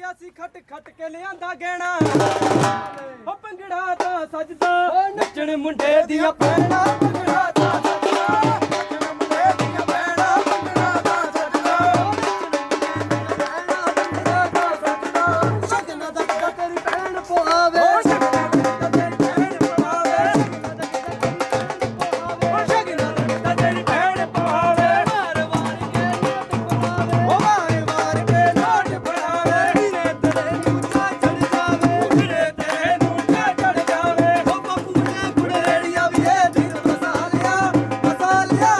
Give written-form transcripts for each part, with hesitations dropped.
ਸੱਜਿਆ ਸੀ ਖੱਟ ਖੱਟ ਕੇ ਲਿਆਂਦਾ ਗਹਿਣਾ ਉਹ ਭੰਗੜਾ ਤਾਂ ਸੱਜਦਾ ਨੱਚਣ ਮੁੰਡੇ ਦੀਆਂ ਭੈਣਾਂ ਭੰਗੜਾ ਤਾਂ ਸੱਜਦਾ ਨੱਚਣ ਮੁੰਡੇ ਦੀਆਂ ਭੈਣਾਂ ਭੰਗੜਾ ਤਾਂ ਸੱਜਦਾ ਭੰਗੜਾ ਤਾਂ ਸੱਜਦਾ ਸ਼ਗਨਾਂ ਦਾ ਕਿੱਦਾਂ ਤੇਰੀ ਭੈਣ ਪਵਾਵੇ ਸ਼ਗਨਾਂ ਦਾ ਕਿੱਦਾਂ ਤੇਰੀ ਭੈਣ ਪਵਾਵੇ ਸ਼ਗਨਾਂ ਦਾ ਕਿੱਦਾਂ ਤੇਰੀ ਭੈਣ ਪਵਾਵੇ ਵਾਰ ਵਾਰ ਕੇ ਨੋਟ ਪੜਾਵੇ ਵੀਰੇ ਤੇਰੇ ਨੂੰ ਚਾ ਚੜ ਜਾਵੇ ਵੀਰੇ ਤੇਰੇ ਨੂੰ ਚਾ ਚੜ ਜਾਵੇ ਉਹ ਬਾਪੂ ਨੇ ਗੁੜੇੜੀਆਂ ਵੀ ਇਹ ਦਿਨ ਵਸਾ ਲਿਆ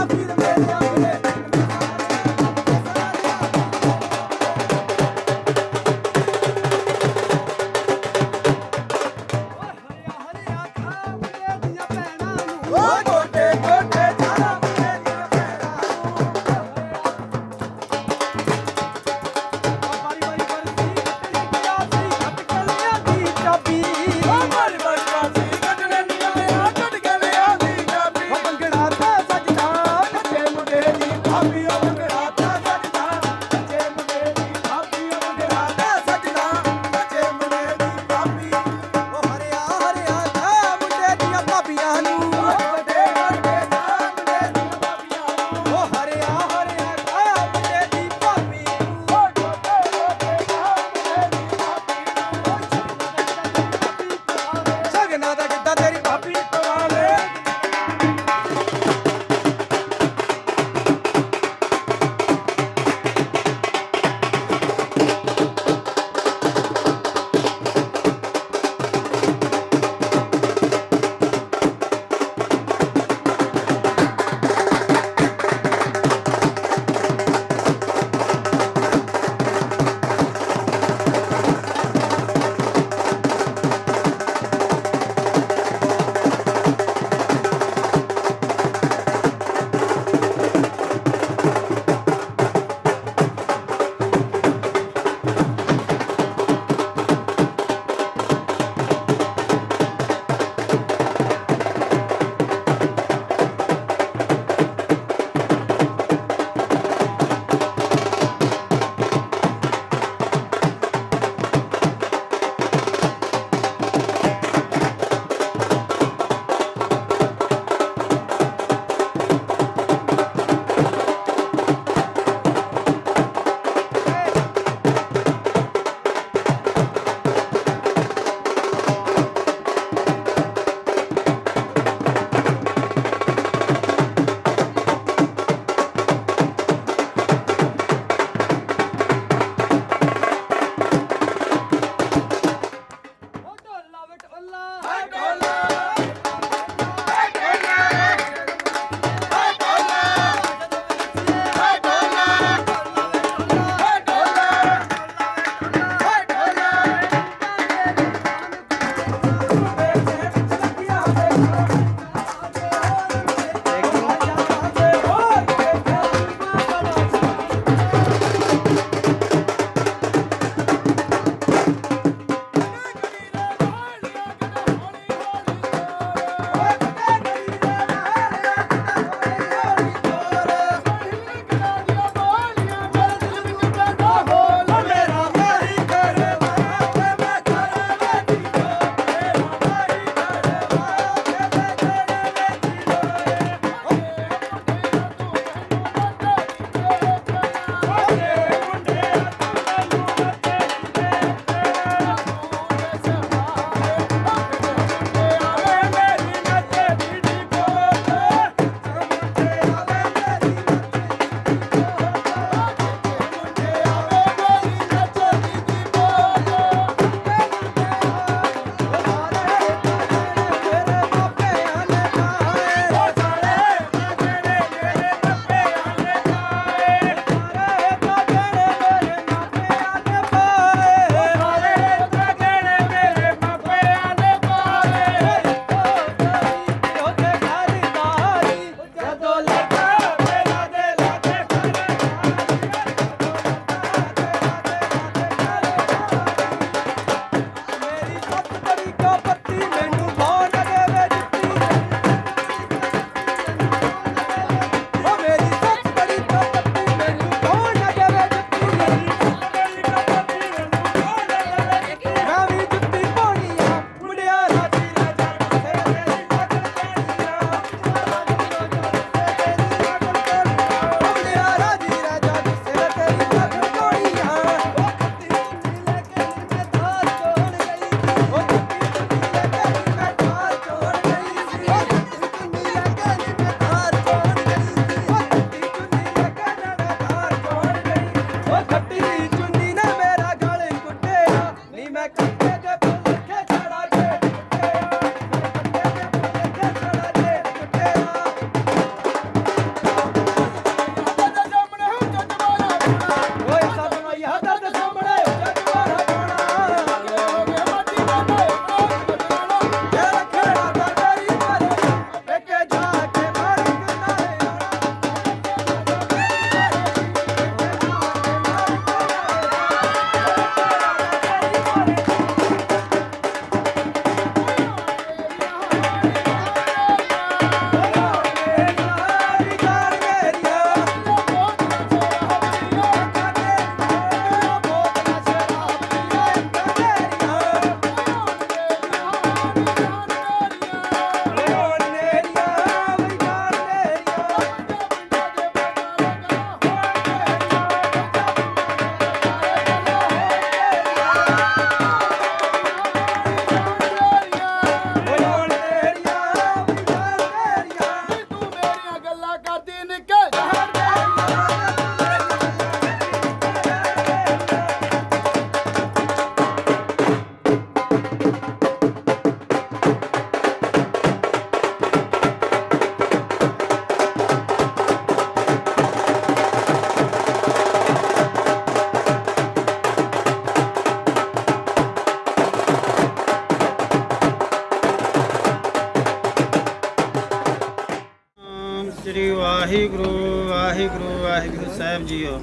ਸਾਹਿਬ ਜੀਓ।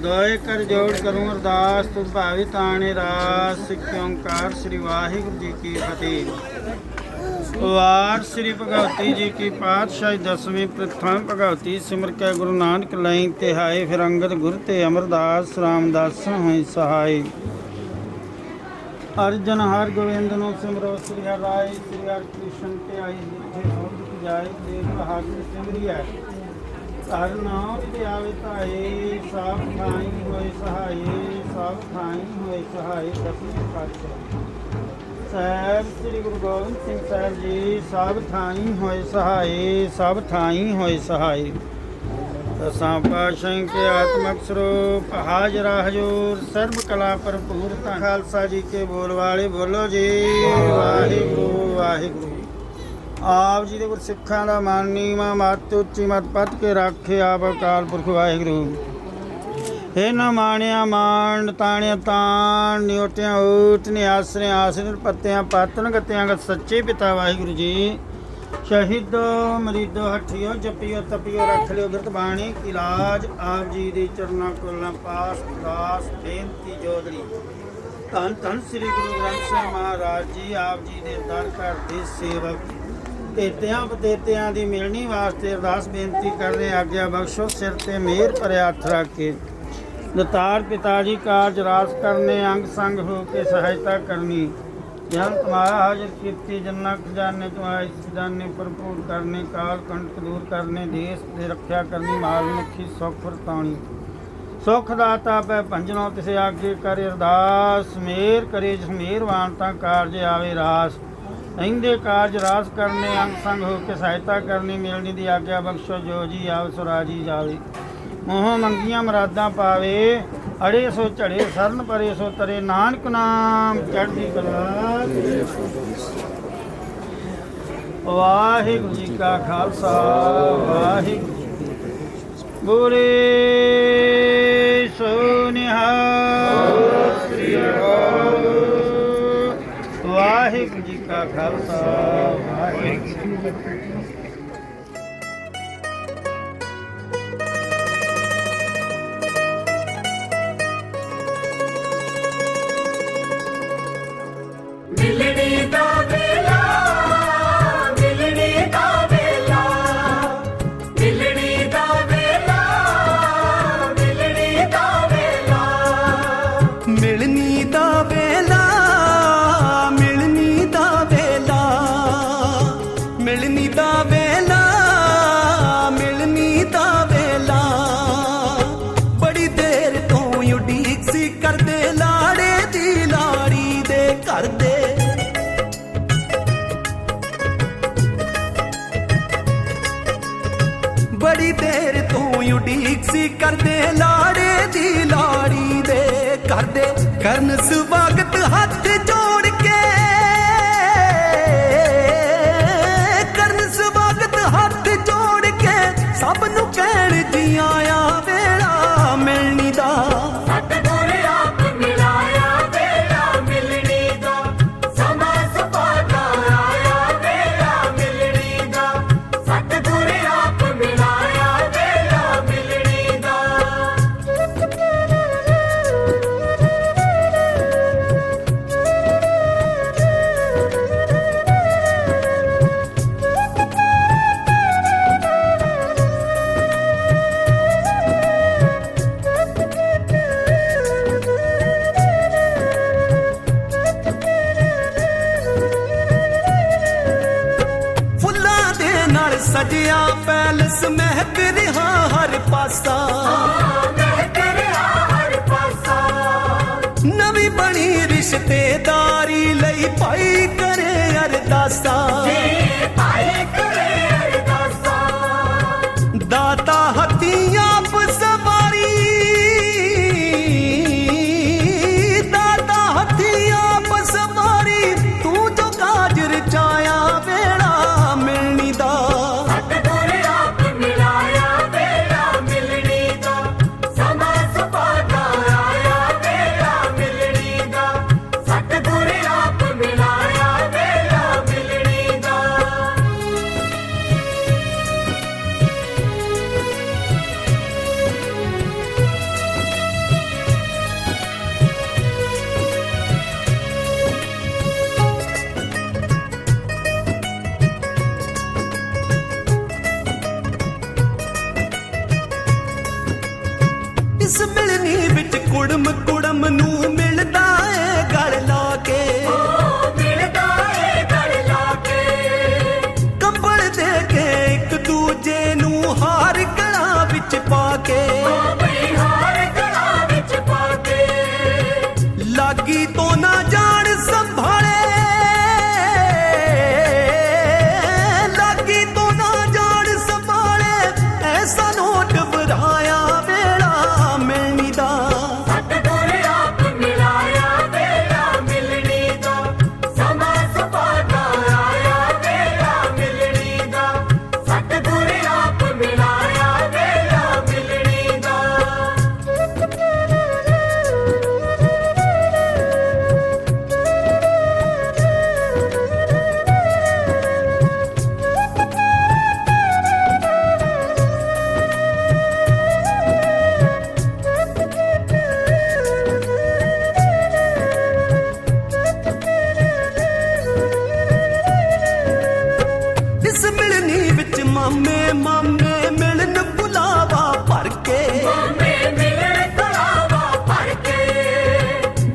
ਦੋਏ ਕਰ ਜੋੜ ਕਰੂੰ ਅਰਦਾਸ ਤੁਮ ਭਾਵੀ ਤਾਣੇ ਰਾਸ ਓਂਕਾਰ ਸ੍ਰੀ ਵਾਹਿਗੁਰੂ ਜੀ ਕੀ ਫਤਿਹ। ਵਾਰ ਸ੍ਰੀ ਭਗਵਤੀ ਜੀ ਕੀ ਪਾਤਸ਼ਾਹੀ ਦਸਵੀਂ ਪ੍ਰਥਮ ਭਗਵਤੀ ਸਿਮਰ ਕੇ ਗੁਰੂ ਨਾਨਕ ਲਈ ਤਿਹਾਏ ਫਿਰ ਅੰਗਦ ਗੁਰ ਤੇ ਅਮਰਦਾਸ ਰਾਮਦਾਸ ਹੋਈ ਸਹਾਈ। ਅਰਜਨ ਹਰ ਗੋਬਿੰਦ ਨੂੰ ਸਿਮਰੋ ਸ੍ਰੀ ਹਰਿ ਰਾਏ ਸ੍ਰੀ ਹਰਿ ਕ੍ਰਿਸ਼ਨ ਤੇ ਆਈ ਜਿੱਥੇ ਸੋਧ ਜਾਏ ਦੇਖ ਹਾਜ਼ਰ ਸਿਮਰਿਆ। ਹਰ ਨਾਮ ਤੇ ਆਵੇ ਧਾਏ ਸਭ ਥਾਈ ਹੋਏ ਸਹਾਈ ਸਭ ਥਾਈ ਹੋਏ ਸਹਾਈ। ਦਸਵੇਂ ਪਾਤਸ਼ਾਹ ਸਾਹਿਬ ਸ੍ਰੀ ਗੁਰੂ ਗੋਬਿੰਦ ਸਿੰਘ ਸਾਹਿਬ ਜੀ ਸਭ ਥਾਈ ਹੋਏ ਸਹਾਈ ਸਭ ਥਾਈ ਹੋਏ ਸਹਾਈ। ਦਸਾਂ ਪਾਤਸ਼ਾਹਾਂ ਕੇ ਆਤਮਕ ਸਰੂਪ ਹਾਜ਼ਰਾ ਹਜੂਰ ਸਰਬ ਕਲਾ ਭਰਪੂਰ ਤਾਂ ਖਾਲਸਾ ਜੀ ਕੇ ਬੋਲ ਵਾਲੇ ਬੋਲੋ ਜੀ ਵਾਹਿਗੁਰੂ ਵਾਹਿਗੁਰੂ। ਆਪ ਜੀ ਦੇ ਗੁਰਸਿੱਖਾਂ ਦਾ ਮਾਨ ਨੀਵਾਂ ਮੱਤ ਉੱਚੀ ਮੱਤ ਪੱਤ ਕੇ ਰੱਖੇ ਆਪ ਅਕਾਲ ਪੁਰਖ ਵਾਹਿਗੁਰੂ। हे न माणिया मान ताणिया तान नियोटिया ऊट निआसरे आसरे पत्तियां पातन गत्तियां गत सच्चे पिता वाहिगुरु जी। शहीदो मरीदो हठियो जपियो तपियो रख लियो बिरत बाणी की लाज। आप जी दी चरना कोला पास दास बेनती जोदरी। धन धन श्री गुरु ग्रंथ ਸਾਹਿਬ महाराज जी आप जी दे दर घर दे सेवक तेतियां पतेतियां दी मिलनी वास्ते अरदास बेनती कर रहे आग्या बख्शो सिर ते मेहर भरे हथ रख के। दतार पिता जी कारज रास करने अंग संग हो के सहायता करनी। जन तुम्हारा हाजिर कीर्ति जन्ना खजाने तुम्हारे खजाने भरपूर करने काल कंटक दूर करने देश की रक्षा करनी माल मुखी सुख वरतानी। सुख दाता पै भंजनों तिसे आगे कर अरदास मेहर करे जिस मेहरवानता कारज आवे रास। इंदे कारज रास करने अंग संग हो के सहायता करनी मिलनी दी आज्ञा बख्शो जो जी आव सुराजी जावे। मोह मंगियां मुरादा पावे अड़े सो झड़े सरन परे सो तरे नानक नाम चढ़दी कला। वाहिगुरू जी का खालसा वाहिगुरू जी की फतेह। बोले सो निहाल वाहिगुरू जी का खालसा वाहिगुरू जी की फतेह। बड़ी देर तू उड़ीक सी कर दे लाड़े दी लाड़ी दे कर दे करन स्वागत हाथ जोड़ के करन स्वागत हाथ जोड़ के सब नु कहण जी आया वेला मिलनी दा। सजिया पैलस महक रहा हर पासा नवी बनी रिश्तेदारी लई पाई करे अरदासा। दाता हथियां सवारी दाता हथियां सवारी तू जो काज रचाया वेड़ा मिलनी दा। ਕੁੜਮ ਕੁੜਮ ਨੂੰ ਮਿਲਦਾ ਏ ਗਲ ਲਾ ਕੇ, ਮਿਲਦਾ ਏ ਗਲ ਲਾ ਕੇ। ਕੰਬਲ ਦੇ ਕੇ ਇੱਕ ਦੂਜੇ ਨੂੰ ਹਾਰ ਗਲਾਂ ਵਿੱਚ ਪਾ ਕੇ, ਬਈ ਹਾਰ ਗਲਾਂ ਵਿੱਚ ਪਾ ਕੇ। ਲਾਗੀ ਤੋਂ ਨਾ ਜਾਣ ਸੰਭਾਲੇ, ਲਾਗੀ ਤੋਂ ਨਾ ਜਾਣ ਸੰਭਾਲੇ, ਐਸਾ ਨੋਟ ਵਰਾਇਆ ਵੇਲਾ ਮਿਲਣੀ ਦਾ। ਸਤਿਗੁਰ ਆਪ ਮਿਲਾਇਆ ਵੇਲਾ ਮਿਲਣੀ ਦਾ, ਸਮਾਂ ਸੁਭਾਗਾ ਆਇਆ ਵੇਲਾ ਮਿਲਣੀ ਦਾ। ਸਤਿਗੁਰ ਆਪ ਮਿਲਾਇਆ ਵੇਲਾ ਮਿਲਣੀ ਦਾ। ਇਸ ਮਿਲਣੀ ਵਿੱਚ ਮਾਮੇ ਮਾਮੇ ਮਿਲਣ ਬੁਲਾਵਾ ਭਰ ਕੇ, ਮਾਮੇ ਮਿਲਣ ਬੁਲਾਵਾ ਭਰ ਕੇ।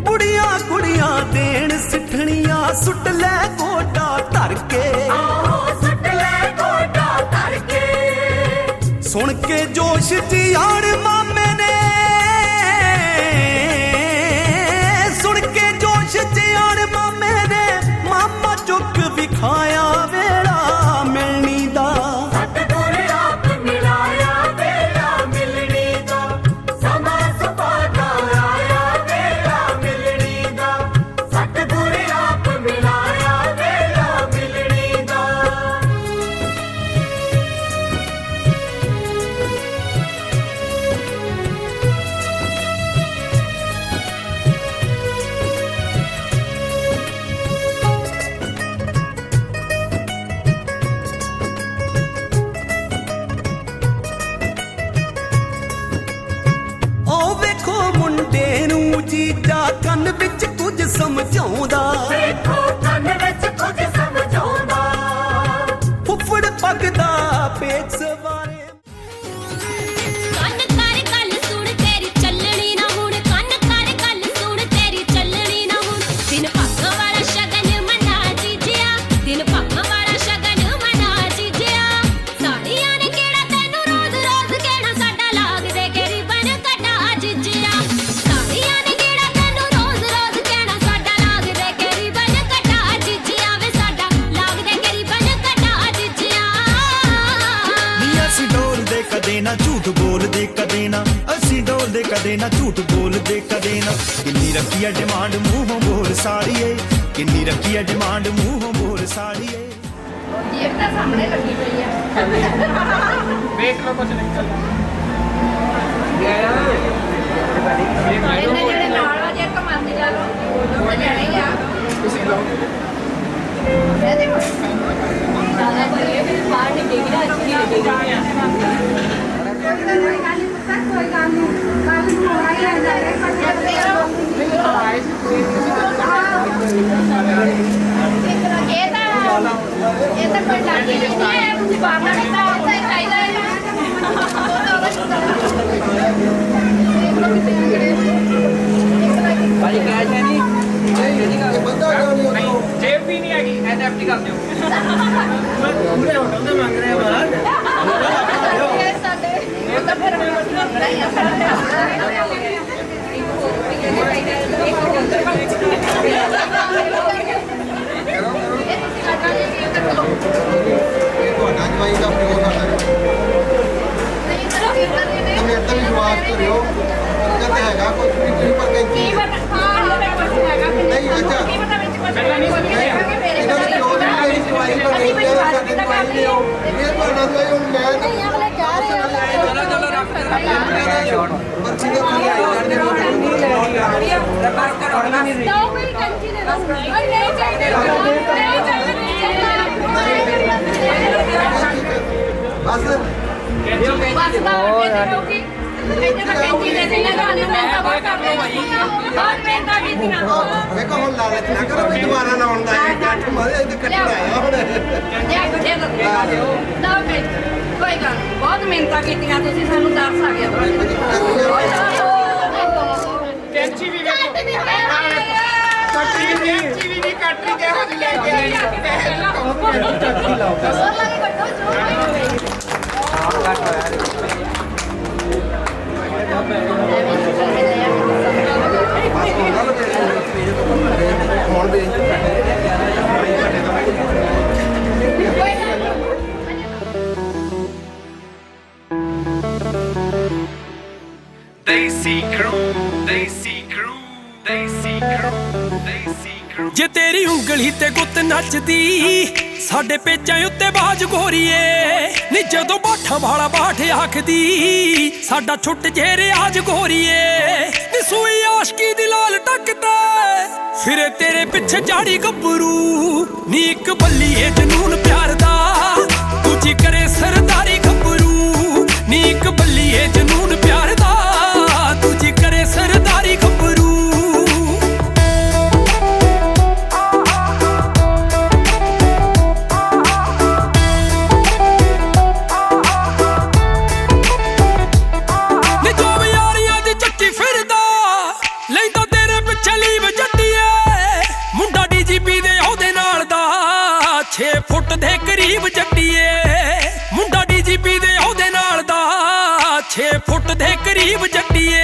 ਬੁੜੀਆਂ ਕੁੜੀਆਂ ਦੇਣ ਸਿੱਠਣੀਆਂ ਸੁੱਟ ਲੈ ਗੋਡਾ ਧਰ ਕੇ। ਆਹੋ ਸੁੱਟ ਲੈ ਗੋਡਾ ਧਰ ਕੇ। ਸੁਣ ਕੇ ਜੋਸ਼ ਜਿਆੜ ਮਾਮੇ ਨੇ, ਸੁਣ ਕੇ ਜੋਸ਼ ਜਿਆੜ ਮਾਮੇ ਨੇ, ਮਾਮਾ ਚੁੱਕ ਵਿਖਾਇਆ ਵੇਲਾ ਮਿਲਣੀ ਦਾ। ਸਤਿਗੁਰ ਆਪ ਮਿਲਾਇਆ ਵੇਲਾ ਮਿਲਣੀ ਦਾ, ਸਮਾਂ ਸੁਭਾਗਾ ਆਇਆ ਵੇਲਾ ਮਿਲਣੀ ਦਾ। ਸਤਿਗੁਰ ਆਪ ਮਿਲਾਇਆ ਵੇਲਾ ਮਿਲਣੀ ਦਾ। ਉਹ ਵੇਖੋ ਮੁੰਡੇ ਨੂੰ ਜੀਜਾ ਕੰਨ ਵਿੱਚ ਕੁਝ ਸਮਝਾਉਂਦਾ, ਵੇਖੋ ਕੰਨ ਵਿੱਚ ਕੁਝ ਸਮਝਾਉਂਦਾ। ਫੁੱਫੜ ਪੱਕਦਾ ਪੇਚ ਸਵਾਰੇ। ਕੰਨ ਕਰ ਗੱਲ ਸੁਣ ਤੇਰੀ ਚੱਲਣੀ ਨਾ ਹੁਣ, ਕੰਨ ਕਰ ਗੱਲ ਸੁਣ ਤੇਰੀ ਚੱਲਣੀ ਨਾ ਹੁਣ। ਦਿਨ ਭੱਗ ਵਾਲਾ ਸ਼ਗਨ ਮਨਾ ਜੀਜਿਆ, ਦਿਨ ਭੱਗ ਵਾਲਾ ਸ਼ਗਨ ਮਨਾ ਜੀਜਿਆ। ਸਾੜੀਆਂ ਨੇ ਕਿਹੜਾ ਤੈਨੂੰ ਰੋਜ਼ ਰੋਜ਼ ਕਹਿਣਾ, ਸਾਡਾ ਲਾਗ ਦੇ ਕੇ ਰਿਬਨ ਕਟਾ ਜੀਜਿਆ। ਸਾੜੀਆਂ ਨੇ ਕਿਹੜਾ ਤੈਨੂੰ ਰੋਜ਼ ਰੋਜ਼ ਕਹਿਣਾ, ਸਾਡਾ ਲਾਗ ਦੇ ਕੇ ਰਿਬਨ ਕਟਾ ਜੀਜਿਆ। ਵੇ ਸਾਡਾ ਲਾਗ ਦੇ ਕੇ ਰਿਬਨ ਕਟਾ ਜੀਜਿਆ। ਨੀ ਅਸੀਂ ਡੋਲਦੇ ਕਦੇ ਨਾ ਝੂਠ ਬੋਲਦੇ ਕਦੇ ਨਾ, ਅਸੀਂ ਡੋਲਦੇ ਕਦੇ ਨਾ ਝੂਠ ਬੋਲਦੇ ਕਦੇ ਨਾ। ਕਿੰਨੀ ਰੱਖੀ ਆ ਡਿਮਾਂਡ ਮੂੰਹੋਂ ਬੋਲ ਸਾੜੀਏ, ਕਿੰਨੀ ਰੱਖੀ ਆ ਡਿਮਾਂਡ ਮੂੰਹੋਂ ਬੋਲ ਸਾੜੀਏ। ਜੇਬ ਤਾਂ ਸਾਹਮਣੇ ਲੱਗੀ ਪਈ ਆ। ਇਹਨੇ ਜਿਹੜੇ ਨਾਲ ਆ ਜੇ ਕਮਾਂਦੇ ਜਾ ਲੋ ਉਹ ਤਾਂ ਜਾਣਾ ਹੀ ਆ। ਤੁਸੀਂ ਲਓ ਇਹ ਦੇਖੋ ਜ਼ਿਆਦਾ ਬੜੀ ਹੈ, ਫਿਰ ਬਾਹਰ ਨਿਕਲੇਗੀ ਨਾ ਅੱਛੀ ਲੱਗੇਗੀ। ਕੋਈ ਗੱਲ ਨਹੀਂ, ਕੱਲ ਨੂੰ ਹੋਣਾ ਹੀ ਆ ਜਾਏਗਾ। ਇਹ ਤਾਂ ਕੋਈ ਲੱਗ ਹੀ ਨਹੀਂ ਹੈ, ਤੁਸੀਂ ਬਾਹਰ ਨਾ ਨਿਕਲੋ, ਤਾਂ ਚਾਹੀਦਾ ਹੈ। ਭਾਜੀ ਕੈਸ਼ ਹੈ ਨਹੀਂ ਜੇਬ ਵੀ ਨਹੀਂ ਹੈਗੀ, ਐਨਐਫਟੀ ਕਰ ਦਿਓ। ਪੂਰੇ ਹੋਟਲ ਤੇ ਮੰਗ ਰਹੇ ਬਾਹਰ। ਇਹ ਸਾਡੇ ਉਹ ਤਾਂ ਫਿਰ ਨਹੀਂ ਤੁਹਾਡਾ ਜਵਾਈ ਦਾ ਪਿਓ ਸਾਡਾ ਮੇਰੇ ਤੇ ਵਿਸ਼ਵਾਸ ਕਰਿਓ, ਕਹਿੰਦੇ ਹੈਗਾ ਕੁਝ ਵੀ ਤੁਸੀਂ ਪਰ ਕਹਿੰਦੀ ਨਹੀਂ ਅੱਛਾ ਇਹਨਾਂ ਦੇ ਪਿਓ ਦੀ ਮੇਰੀ ਜਵਾਈ ਪਰ ਨਹੀਂ ਕਿਹਾ ਸਾਡੇ ਜਵਾਈ ਨੇ ਇਹ ਤੁਹਾਡਾ ਜਵਾਈ ਹੁਣ ਮੈਂ ਪਰਚੀ ਦੇ ਥੱਲੇ ਆਈ ਜਾਂਦੇ ਬਸ ਵੇਖੋ ਹੁਣ ਲਾਲਚ ਨਾ ਕਰੋ ਵੀ ਦੁਬਾਰਾ ਨਾ ਆਉਂਦਾ ਹੈ ਜੱਟ ਮਾਰੇ ਇੱਥੇ ਕੱਟਣ ਆਇਆ ਹੁਣ ਕੋਈ ਗੱਲ ਬਹੁਤ ਮਿਹਨਤਾਂ ਕੀਤੀਆਂ ਤੁਸੀਂ, ਸਾਨੂੰ ਦੱਸ ਆ ਗਿਆ। ਲਾਗੇ ਕੱਢੋ ਜੋ ਹੁਣ ਵੀ Daisy Crew, Daisy Crew, Daisy Crew, Daisy Crew। ਜੇ ਤੇਰੀ ਉਂਗਲੀ ਤੇ ਗੁੱਤ ਨੱਚਦੀ ਸਾਡੇ ਪੇਚਾਂ ਉੱਤੇ ਬਾਜ ਗੋਰੀਏ ਨੀ ਜਦੋਂ ਬਾਠਾਂ ਵਾਲਾ ਬਾਠ ਆਖਦੀ ਸਾਡਾ ਛੁੱਟ ਜੇ ਰਿਆਜ ਗੋਰੀਏ ਨੀ ਸੂਈ ਆਸ਼ਕੀ ਦੀ ਲਾਲ ਟੱਕਦਾ ਫਿਰੇ ਤੇਰੇ ਪਿੱਛੇ ਝਾੜੀ ਗੱਭਰੂ ਨੀ ਇੱਕ ਬੱਲੀਏ ਜਨੂਨ ਪਿਆਰ ਦਾ ਦੂਜੀ ਕਰੇ ਸਰਦਾਰੀ ਗੱਭਰੂ ਨੀ ਇੱਕ ਬੱਲੀਏ ਜਨੂਨ ਪਿਆਰ ਦਾ ਦੂਜੀ ਕਰੇ ਸਰਦਾਰੀ ਗੱਭਰੂ ਦੇ ਕਰੀਬ ਜੱਟੀਏ ਮੁੰਡਾ ਡੀਜੀਪੀ ਦੇ ਉਹਦੇ ਨਾਲ ਦਾ 6 ਫੁੱਟ ਦੇ ਕਰੀਬ ਜੱਟੀਏ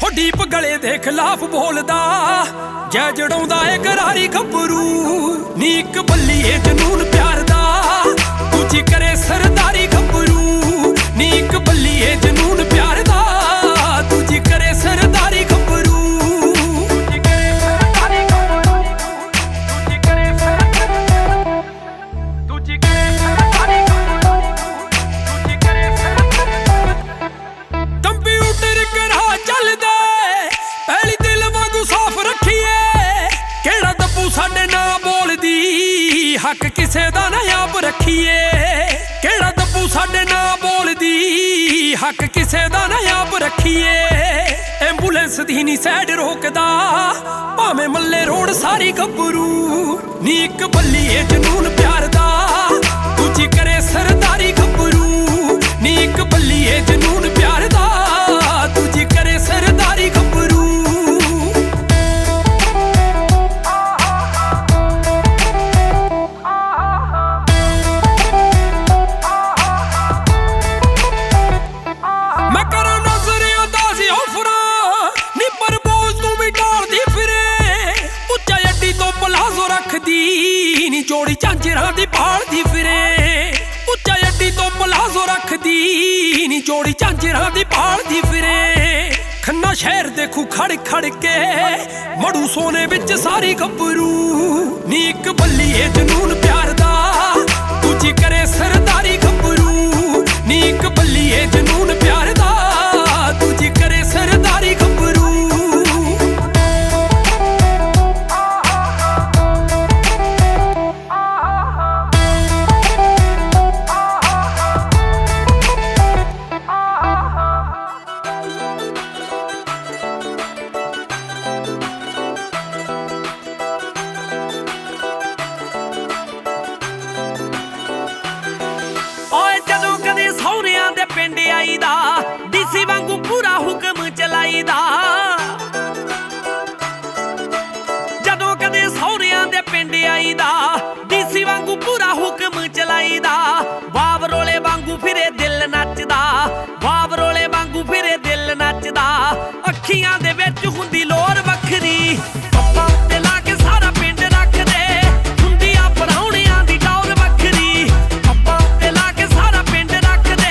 ਉਹ ਡੀਪ ਗਲੇ ਦੇ ਖਿਲਾਫ ਬੋਲਦਾ ਜੈ ਜੜਾਉਂਦਾ ਏ ਗਰਾਰੀ ਗੱਭਰੂ ਨੀ ਇੱਕ ਬੱਲੀਏ ਜਨੂਨ ਪਿਆਰ ਦਾ ਦੂਜੀ ਕਰੇ ਸਰਦਾਰੀ ਗੱਭਰੂ ਨੀ ਇੱਕ ਬੱਲੀਏ ਜਨੂਨ ਪਿਆਰ ਦਾ ਦੂਜੀ ਕਰੇ ਸਰਦਾਰੀ ਗੱਭਰੂ ਹੱਕ ਕਿਸੇ ਦਾ ਨਾ ਆਪ ਰੱਖੀਏ ਕਿਹੜਾ ਦੱਬੂ ਸਾਡੇ ਨਾਲ ਬੋਲਦੀ ਹੱਕ ਕਿਸੇ ਦਾ ਨਾ ਆਪ ਰੱਖੀਏ ਐਂਬੂਲੈਂਸ ਦੀ ਨੀ ਸਾਈਡ ਰੋਕਦਾ ਭਾਵੇਂ ਮੱਲੇ ਰੋਡ ਸਾਰੀ ਗੱਭਰੂ ਨੀ ਇੱਕ ਬੱਲੀਏ ਜਨੂਨ ਪਿਆਰ ਦਾ ਦੂਜੀ ਕਰੇ ਸਰਦਾਰੀ ਗੱਭਰੂ ਨੀ ਇੱਕ ਬੱਲੀਏ ਜਨੂਨ ਪਿਆਰ ਦਾ ਦੂਜੀ ਕਰੇ ਸਰਦਾਰੀ ਗੱਭਰੂ ਨੀ ਜੋੜੀ ਝਾਂਜਰਾਂ ਦੀ ਭਾਲਦੀ ਫਿਰੇ ਉੱਚਾ ਅੱਡੀ ਤੋਂ ਪਲਾਜ਼ੋ ਰੱਖਦੀ ਨੀ ਜੋੜੀ ਝਾਂਜਰਾਂ ਦੀ ਭਾਲਦੀ ਫਿਰੇ ਖੰਨਾ ਸ਼ਹਿਰ ਦੇਖੂ ਖੜ ਖੜ ਕੇ ਮੜੂ ਸੋਨੇ ਵਿੱਚ ਸਾਰੀ ਗੱਭਰੂ ਨੀ ਇੱਕ ਬੱਲੀਏ ਜਨੂਨ ਪਿਆਰ ਦਾ ਦੂਜੀ ਕਰੇ ਸਰਦਾਰੀ ਗੱਭਰੂ ਨੀ ਇੱਕ ਬੱਲੀਏ ਜਨੂਨ ਪਿਆਰ ਦਾ ਦੂਜੀ ਕਰੇ ਸਰਦਾਰੀ ਗੱਭਰੂ ਡੀਸੀ ਵਾਂਗੂ ਪੂਰਾ ਹੁਕਮ ਚਲਾਈਦਾ ਜਦੋਂ ਕਦੇ ਸਹੁਰਿਆਂ ਦੇ ਪਿੰਡ ਆਈਦਾ ਡੀਸੀ ਵਾਂਗੂ ਪੂਰਾ ਹੁਕਮ ਚਲਾਈਦਾ ਬਾਬਰੋਲੇ ਵਾਂਗੂ ਫਿਰੇ ਦਿਲ ਨੱਚਦਾ ਬਾਬਰੋਲੇ ਵਾਂਗੂ ਫਿਰੇ ਦਿਲ ਨੱਚਦਾ ਅੱਖੀਆਂ ਦੇ ਵਿੱਚ ਹੁੰਦੀ ਲੋਰ ਵੱਖਰੀ ਪੱਪਾ ਉੱਤੇ ਲਾ ਕੇ ਸਾਰਾ ਪਿੰਡ ਰੱਖਦੇ ਹੁੰਦੀ ਆ ਪਰਾਉਣਿਆਂ ਦੀ ਟੌਰ ਵੱਖਰੀ ਪੱਪਾ ਉੱਤੇ ਲਾ ਕੇ ਸਾਰਾ ਪਿੰਡ ਰੱਖਦੇ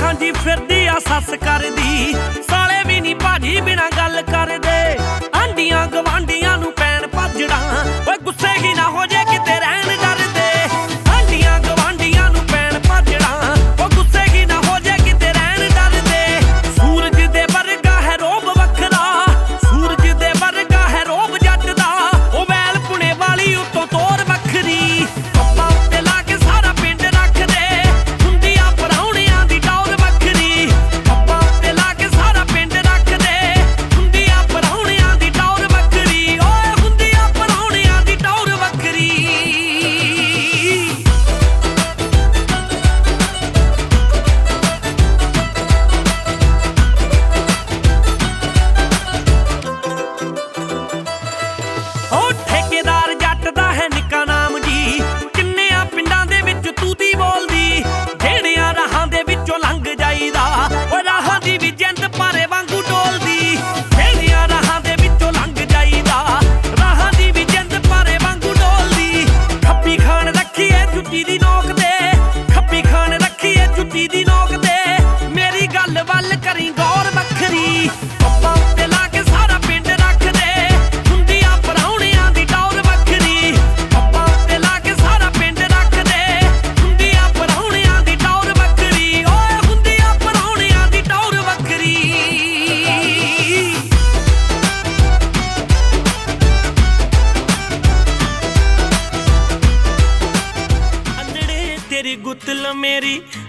ਹਾਂਜੀ ਫਿਰਦੀ ਆ ਸੱਸ ਕਰਦੀ ਸਾਲੇ ਵੀ ਨੀ ਭਾਜੀ ਬਿਨਾ ਗੱਲ ਕਰਦੇ ਆਂਡੀਆਂ ਗਵਾਂਡੀਆਂ ਨੂੰ ਪੈਣ ਭੱਜਣਾ ਓਏ ਗੁੱਸੇ ਹੀ ਨਾ ਹੋ ਜੇ ਕਿਤੇ ਰਹਿਣ ਡਰਦੇ ਆਂਡੀਆਂ ਗਵਾਂਡੀਆਂ ਨੂੰ ਪੈਣ ਭੱਜਣਾ ਓ ਗੁੱਸੇ ਹੀ ਨਾ ਹੋ ਜੇ ਕਿਤੇ ਰਹਿਣ ਡਰਦੇ ਸੂਰਜ ਦੇ ਵਰਗਾ ਹੈ ਰੋਬ ਵੱਖਰਾ ਸੂਰਜ ਦੇ ਵਰਗਾ ਹੈ ਰੋਬ ਜੱਟ ਦਾ ਉਹ ਵੈਲ ਪੁਣੇ ਵਾਲੀ ਉੱਤੋਂ ਤੋਰ ਵੱਖਰੀ ਪੱਪਾ ਉੱਤੇ ਲਾ ਕੇ ਸਾਰਾ ਪਿੰਡ ਰੱਖਦੇ ਹੁੰਦੀ ਆ ਪਰਾਉਣਿਆਂ ਦੀ ਟੌਰ ਪੱਪਾ ਉੱਤੇ ਲਾ ਕੇ ਸਾਰਾ ਪਿੰਡ ਰੱਖਦੇ ਹੁੰਦੀ ਆ ਪਰਾਉਣਿਆਂ ਦੀ ਟੌਰ ਵੱਖਰੀ ਓਏ ਹੁੰਦੀ ਆ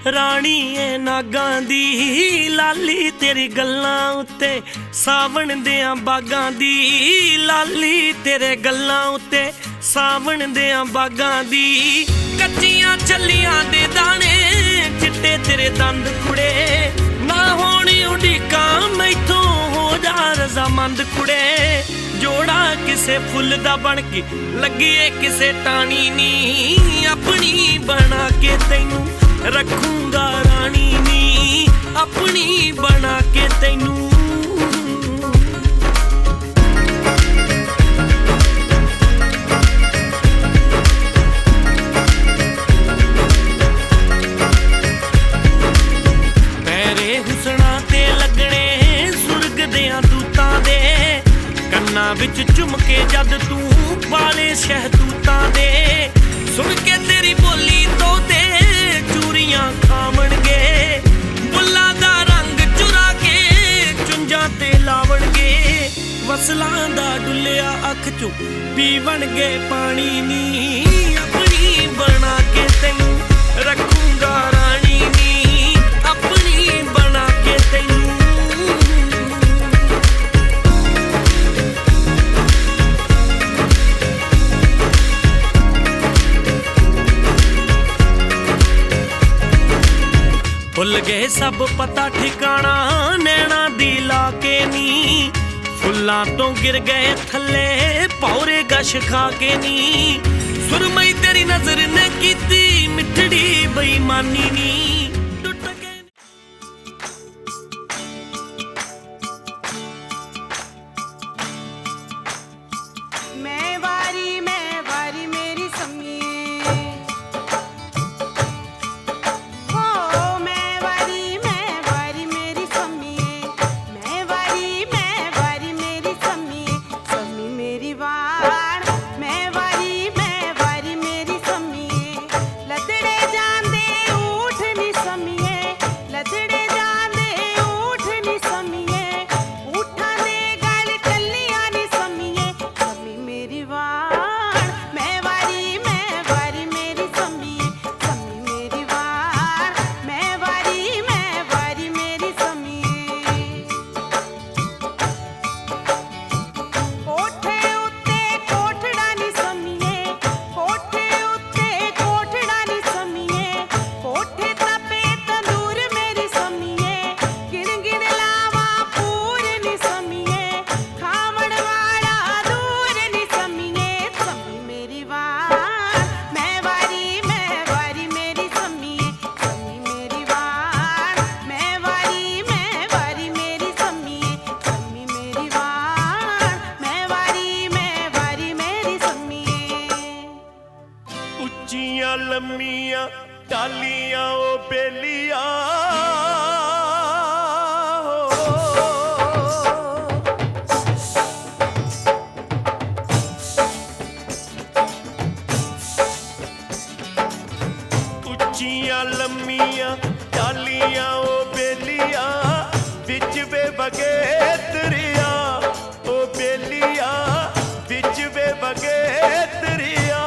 ਰਾਣੀ ਏ ਨਾਗਾਂ ਦੀ ਲਾਲੀ ਤੇਰੀ ਗੱਲਾਂ ਉੱਤੇ ਸਾਵਣ ਦਿਆਂ ਬਾਗਾਂ ਦੀ ਲਾਲੀ ਤੇਰੇ ਗੱਲਾਂ ਉੱਤੇ ਸਾਵਣ ਦਿਆਂ ਬਾਗਾਂ ਦੀ ਕੱਚੀਆਂ ਛੱਲੀਆਂ ਦੇ ਦਾਣੇ ਚਿੱਟੇ ਤੇਰੇ ਦੰਦ ਕੁੜੇ ਨਾ ਹੋਣ ਉਡੀਕਾਂ ਮੈਥੋਂ ਹੋ ਜਾ ਰਜ਼ਾਮੰਦ ਕੁੜੇ ਜੋੜਾ ਕਿਸੇ ਫੁੱਲ ਦਾ ਬਣ ਕੇ ਲੱਗੀਏ ਕਿਸੇ ਟਾਣੀ ਨੀ ਆਪਣੀ ਬਣਾ ਕੇ ਤੈਨੂੰ ਰੱਖੂੰਗਾ ਰਾਣੀ ਨੀ ਆਪਣੀ ਬਣਾ ਕੇ ਤੈਨੂੰ ਪੈਰੇ ਹੁਸਨਾ ਤੇ ਲੱਗਣੇ ਸੁਰਗ ਦਿਆਂ ਦੂਤਾਂ ਦੇ ਕੰਨਾਂ ਵਿੱਚ ਝੁੰਮ ਕੇ ਜਦ ਤੂੰ ਵਾਲੇ ਸ਼ਹਿਤੂਤਾਂ ਦੇ ਸੁਣ ਕੇ ਤੇਰੀ ਬੋਲੀ ਤੋਂ ਤੇ ਚੂਰੀਆਂ ਖਾਵਣਗੇ ਬੁੱਲਾਂ ਦਾ ਰੰਗ ਚੁਰਾ ਕੇ ਚੁੰਝਾਂ ਤੇ ਲਾਵਣਗੇ ਵਸਲਾਂ ਦਾ ਡੁੱਲਿਆ ਅੱਖ ਚੋਂ ਪੀਵਣਗੇ ਪਾਣੀ ਨੀ ਆਪਣੀ ਬਣਾ ਕੇ ਤੈਨੂੰ ਰੱਖੂੰਗਾ ਰਾਣੀ ਨੀ ਆਪਣੀ ਬਣਾ ਕੇ ਤੈਨੂੰ ਭੁੱਲ ਗਏ ਸਭ ਪਤਾ ਠਿਕਾਣਾ ਨੈਣਾ ਦੀ ਲਾ ਕੇ ਨੀ ਫੁੱਲਾਂ ਤੋਂ ਗਿਰ ਗਏ ਥੱਲੇ ਭੌਰੇ ਗਸ਼ ਖਾ ਕੇ ਨੀ ਸੁਰਮਈ ਤੇਰੀ ਨਜ਼ਰ ਨੇ ਕੀਤੀ ਮਿੱਠੜੀ ਬੇਈਮਾਨੀ ਨੀ ਟੁੱਟ ਗਏ ਮੈਂ ਵਾਰੀ ਮੇਰੀ ਸੰਮੀਏ ਹੋ ਮੈਂ ਵਾਰੀ ਮੇਰੀ ਸੰਮੀਏ ਮੈਂ ਵਾਰੀ ਮੇਰੀ ਸੰਮੀਏ ਸੰਮੀ ਮੇਰੀ ਵਾਰ ਮੈਂ ਵਾਰੀ ਮੇਰੀ ਸੰਮੀਏ ਲੱਦੜੇ ਜਾਂਦੇ ਊਠ ਨੀ ਸੰਮੀਏ ਲੱਦੜੇ ਜਾਂਦੇ ਊਠ ਨੀ ਸੰਮੀਏ ਊਠਾਂ ਦੇ ਗਲ ਟੱਲੀਆਂ ਨੀ ਸੰਮੀਏ ਸੰਮੀ ਮੇਰੀ ਵਾਰ ਮੈਂ ਵਾਰੀ ਮੇਰੀ ਸੰਮੀਏ ਸੰਮੀ ਮੇਰੀ ਵਾਰ ਮੈਂ ਵਾਰੀ ਮੇਰੀ ਸੰਮੀਏ ਕੋਠੇ ਉੱਤੇ ਕੋਠੜਾ ਨੀ ਸੰਮੀਏ ਕੋਠੇ ਉੱਤੇ ਕੋਠੜਾ ਨੀ ਸੰਮੀਏ ਕੋਠੇ ਤਪੇ ਤੰਦੂਰ ਮੇਰੀ ਸੰਮੀਏ ਗਿਣ ਗਿਣ ਲਾਵਾਂ ਪੂਰ ਨੀ ਸੰਮੀਏ ਖਾਵਣ ਵਾਲਾ ਦੂਰ ਨੀ ਸੰਮੀਏ ਸੰਮੀ ਮੇਰੀ ਵਾਰ ਮੈਂ ਵਾਰੀ ਮੇਰੀ ਸੰਮੀਏ ਸੰਮੀ ਮੇਰੀ ਵਾਰ ਮੈਂ ਵਾਰੀ ਮੇਰੀ ਸੰਮੀਏ ਸੰਮੀ ਮੇਰੀ ਵਾਰ ਮੈਂ ਵਾਰੀ ਮੇਰੀ ਸੰਮੀਏ ਉੱਚੀਆਂ ਲੰਮੀਆਂ ਟਾਲੀਆਂ ਉਹ ਬੇਲੀਆਂ ਉੱਚੀਆਂ ਲੰਮੀਆਂ ਟਾਲੀਆਂ ਉਹ ਬੇਲੀਆਂ ਵਿੱਚ ਵੇ ਵਗੇ ਦਰਿਆ ਉਹ ਬੇਲੀਆਂ ਵਿੱਚ ਵੇ ਵਗੇ ਦਰਿਆ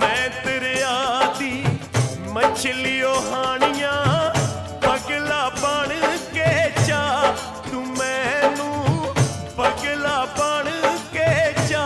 ਮੈਂ ਦਰਿਆ ਦੀ ਮਛਲੀਓ ਹਾਣੀਆਂ ਪਗਲਾ ਬਣ ਕੇ ਚਾ ਤੂੰ ਮੈਨੂੰ ਪਗਲਾ ਬਣ ਕੇ ਚਾ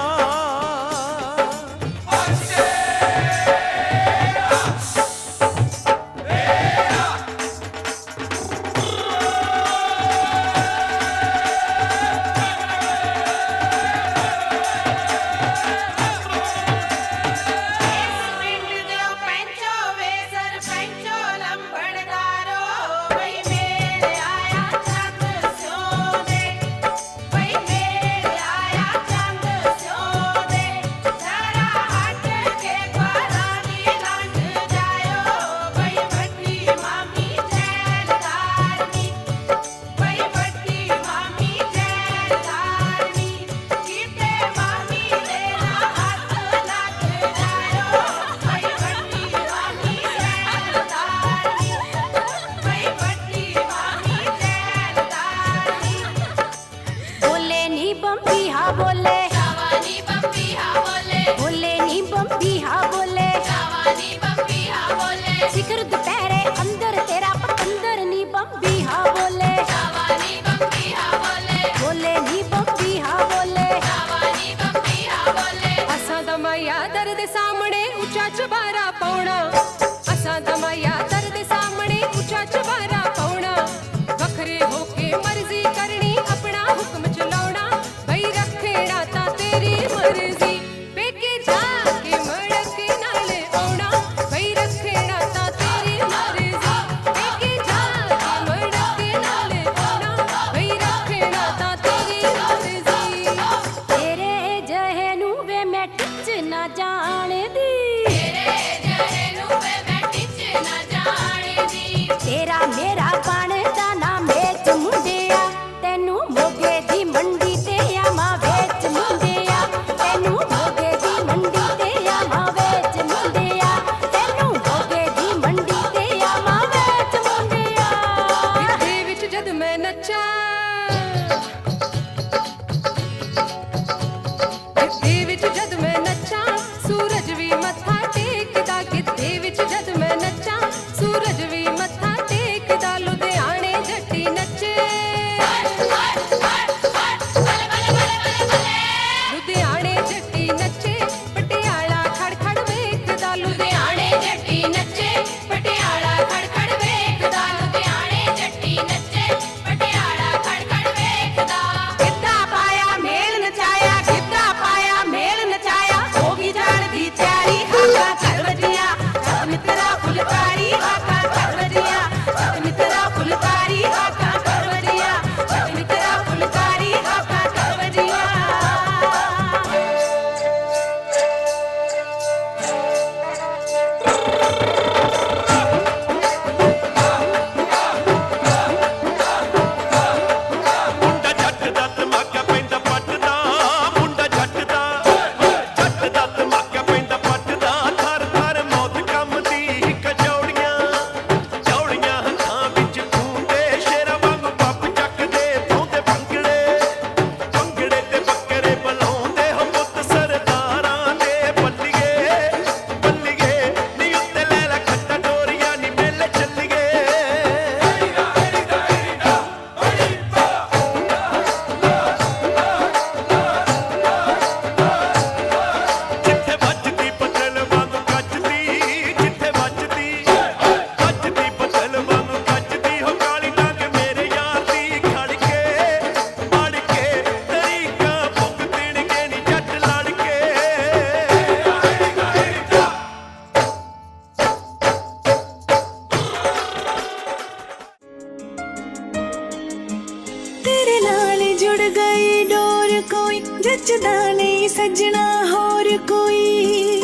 जुड़ गई डोर कोई जचदा नहीं सजना होर कोई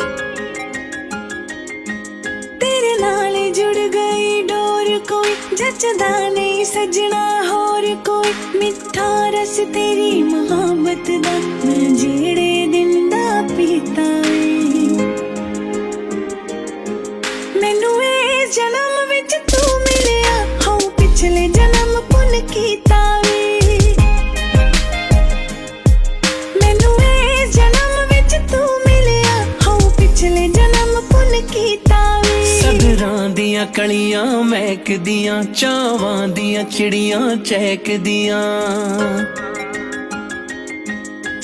तेरे नाल जुड़ गई डोर कोई जचदा नहीं सजना होर कोई मिठा रस तेरी मोहब्बत दा मैं जेड़े दिन दा पीता मैनू ए जन्म विच तू मिलिया हाँ पिछले जन्म पुन कीता वे मैनू ए जन्म विच तू मिलिया हाँ पिछले जन्म पुन कीता वे सदरां दियां कलियां महकदियां चावां दियां चिड़ियां चहकदियां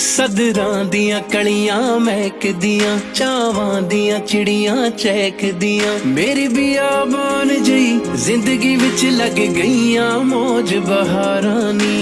सदरां दियां कलियां महकदियां चावां दियां चिड़ियां चहकदियां मेरी बियाबान जई जिंदगी विच लग गईयां मौज बहारां नी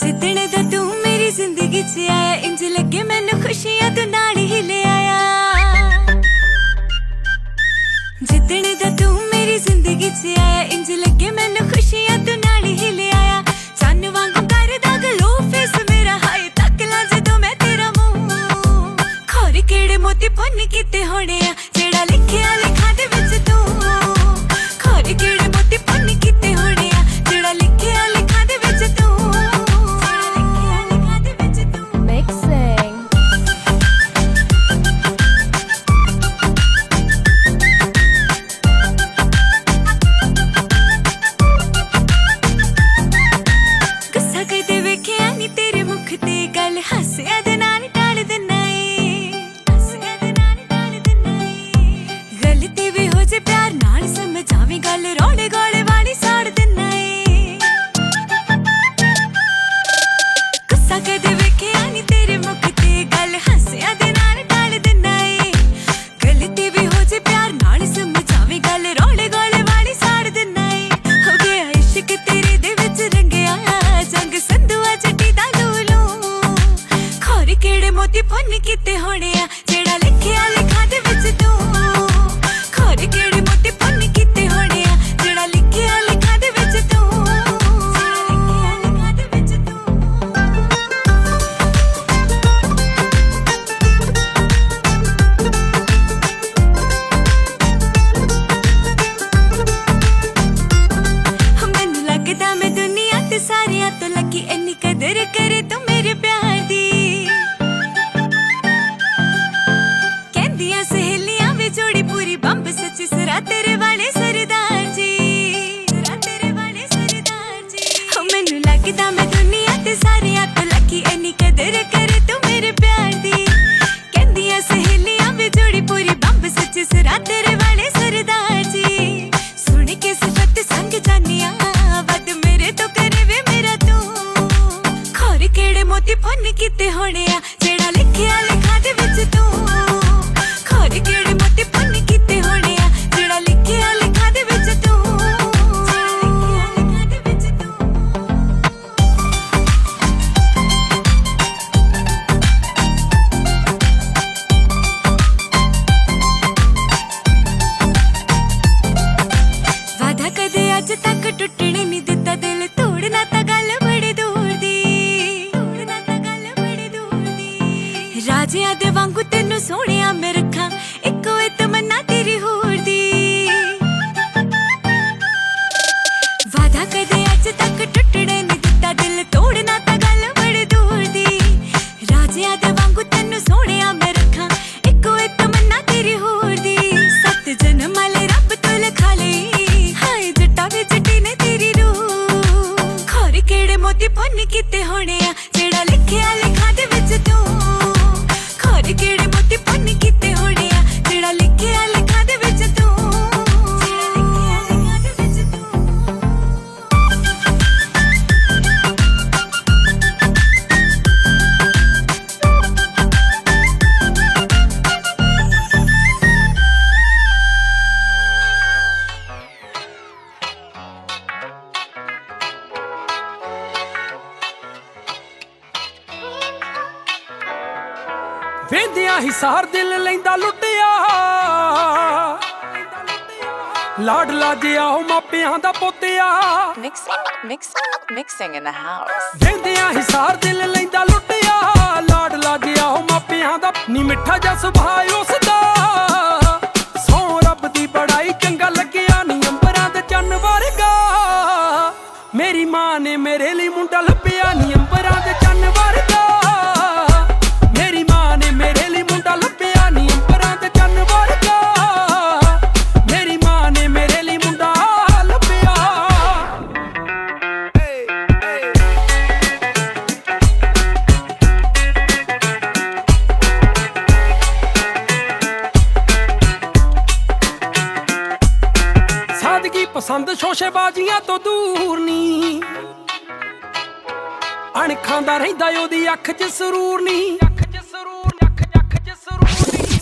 जितने दा तू मेरी जिंदगी च आया इंज लगे मैनू खुशियां तू नाल ही ले आया जितने दा तू मेरी जिंदगी च आया इंज लगे मैनू खुशियां तू नाल ही ले आया चन्न वांगू करदा गलो फेस मेरा हाय तक ला जदों मैं तेरा मुंह खोर केड़े मोती पुन्न कीते होने आ जेड़ा लिखिया लिखा दे विच तू खोर केड़े मोती पुन्न कीते होने आ जेड़ा लिखिया लिखा दे विच तू Mixing. गुस्सा करदे वेखिया नी तेरे मुख ते गल हासिया दे नाल टाल दिना ए हासिया दे नाल टाल दिना ए गलती भी हो जे प्यार नाल समझावी गल रोले गोले वाली साड़ दिना ए गुस्सा करदे वेखिया नी तेरे मुख ते गल हासिया दे नाल टाल दिना ए गलती भी हो जे प्यार नाल समझावी गल रोले गोले वाली साड़ दिना ए हो गया इश्क तेरे दे विच रंगिया जंग संधुआ जट्टी दा लूलू खोर केड़े मोती पुन्न कीते होने आ जेड़ा लिखिया लिखा दे विच तू खोर केड़े मोती पुन्न कीते होने आ जेड़ा लिखिया लिखा दे विच तू लिखिया लिखा दे विच तू मैनू लगदा मैं दुनिया ते सारियां तो लकी इन्नी कदर करे तू मेरे प्यार दी कहंदियां सहेलियां वे जोड़ी पूरी बंब सच्ची सरा तेरे वाले सरदार जी सरा तेरे वाले सरदार जी हो मैनू लगदा मैं दुनिया ते सारियां तो लकी इन्नी कदर करे तू मेरे प्यार दी कहंदियां सहेलियां वे जोड़ी पूरी बंब सच्ची सरा तेरे वाले सरदार जी सुन के सिफत संग जानिया वद मेरे तो करे वे मेरा तू खोर केड़े मोती पुन्न कीते होने आ जेड़ा लिखिया लिखा दे विच तू खोर केड़े मोती पुन्न कीते होने आ जेड़ा लिखिया लिखा दे विच तू लिखिया लिखा दे विच तू वादा कदे अज तक टुटने नहीं दिता दिल तोड़ना ता गल बड़ी दूर दी तोड़ना ता गल बड़ी दूर दी राजियां दे वांगू तेनू सोहणिया मैं रखां इक्को ए तमन्ना तेरी होर दी वादा कदे अज तक टुटने नहीं दिता दिल तोड़ना ता गल बड़ी दूर दी राजियां दे वांगू तेनू सोहणिया मैं रखां इक्को ए तमन्ना तेरी होर दी सत जन्म वाले रब तो लिखा ले हाय जट्टा वे जट्टी ने तेरी रूह खोर केड़े मोती पुन्न कीते होने आ जेड़ा लिखिया लिखा दे विच तू खोर केड़े मोती पुन्न कीते होने आ जेड़ा लिखिया लिखा दे विच तू जेड़ा लिखिया लिखा दे विच तू ਵੇਂਦਿਆਂ ਹੀ ਸਾਰ ਦਿਲ ਲੈਂਦਾ ਲੁੱਟਿਆ ਲਾਡਲਾ ਜਿਹਾ ਉਹ ਮਾਪਿਆਂ ਦਾ ਪੋਤਿਆ Mixing in the house. ਵੇਂਦਿਆਂ ਹੀ ਸਾਰ ਦਿਲ ਲੈਂਦਾ ਲੁੱਟਿਆ ਲਾਡਲਾ ਜਿਹਾ ਉਹ ਮਾਪਿਆਂ ਦਾ ਨੀ ਮਿੱਠਾ ਜਿਹਾ ਸੁਭਾਅ ਉਸਦਾ ਸੌ ਰੱਬ ਦੀ ਬੜਾਈ ਚੰਗਾ ਲੱਗਿਆ ਨੀ ਅੰਬਰਾਂ ਦੇ ਚੰਨ ਵਰਗਾ ਮੇਰੀ ਮਾਂ ਨੇ ਮੇਰੇ ਲਈ ਮੁੰਡਾ ਲੱਭਿਆ ਨੀ ਅੰਬਰਾਂ ਪਸੰਦ ਸ਼ੋਸ਼ੇਬਾਜ਼ੀਆਂ ਤੋਂ ਦੂਰ ਨੀ ਅਣਖਾਂ ਦਾ ਰਹਿੰਦਾ ਉਹਦੀ ਅੱਖ 'ਚ ਸਰੂਰ ਨੀ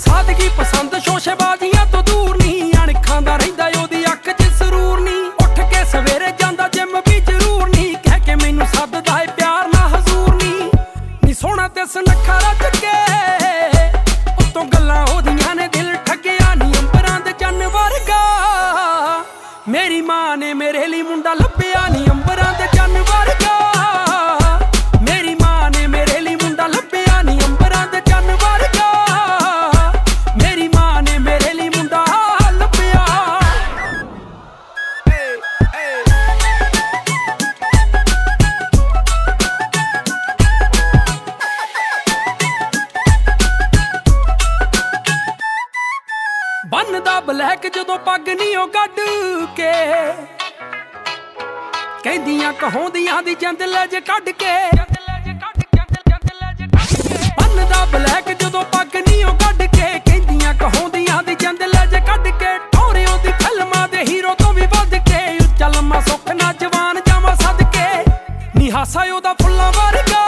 ਸਾਦਗੀ ਪਸੰਦ ਸ਼ੋਸ਼ੇਬਾਜ਼ੀਆਂ ਤੋਂ ਦੂਰ ਨੀ ਅਣਖਾਂ ਦਾ ਰਹਿੰਦਾ ਉਹਦੀ ਅੱਖ 'ਚ ਸਰੂਰ ਨੀ ਉੱਠ ਕੇ ਸਵੇਰੇ ਜਾਂਦਾ ਜਿਮ ਵੀ ਜ਼ਰੂਰ ਨੀ ਕਹਿ ਕੇ ਮੈਨੂੰ ਸੱਦਦਾ ਏ ਪਿਆਰ ਨਾ ਹਜ਼ੂਰ ਨੀ ਸੋਹਣਾ ਤੇ ਸੁਨੱਖਾ ਰੱਜ ਕੇ ਉੱਤੋਂ ਗੱਲਾਂ ਉਹਦੀਆਂ ਨੇ ਦਿਲ ਠੱਗਿਆ ਨੀ ਅੰਬਰਾਂ ਦੇ ਚੰਨ ਵਰਗਾ ਮੇਰੀ ਮਾਂ ਨੇ ਮੇਰੇ ਲਈ ਮੁੰਡਾ ਲੱਭਿਆ ਨੀ ਅੰਬਰਾਂ ਦੇ ਚੰਨ ਵਰਗਾ ਮੇਰੀ ਮਾਂ ਨੇ ਮੇਰੇ ਲਈ ਮੁੰਡਾ ਲੱਭਿਆ ਨੀ ਅੰਬਰਾਂ ਦੇ ਚੰਨ ਵਰਗਾ ਮੇਰੀ ਮਾਂ ਨੇ ਮੇਰੇ ਲਈ ਮੁੰਡਾ ਲੱਭਿਆ ਬੰਨਦਾ ਬਲੈਕ ਜਦੋਂ ਪੱਗ ਨੀ ਉਹ ਕੱਢ ਕੇ ਕਹਿੰਦੀਆਂ ਕਹਾਉਂਦੀਆਂ ਦੀ ਜੰਦ ਲੈ ਜੇ ਕੱਢ ਕੇ ਬੰਨਦਾ ਬਲੈਕ ਜਦੋਂ ਪੱਗ ਨੀ ਉਹ ਕੱਢ ਕੇ ਕਹਿੰਦੀਆਂ ਕਹਾਉਂਦੀਆਂ ਦੀ ਜੰਦ ਲੈ ਜੇ ਕੱਢ ਕੇ ਠੌਰੇ ਉਹਦੀ ਫਿਲਮਾਂ ਦੇ ਹੀਰੋ ਤੋਂ ਵੀ ਵੱਧ ਕੇ ਉੱਚਾ ਲੰਮਾ ਸੁੱਖ ਨਾ ਜਵਾਨ ਜਾਵਾਂ ਸਦਕੇ ਨੀ ਹਾਸਾ ਉਹਦਾ ਫੁੱਲਾਂ ਵਰਗਾ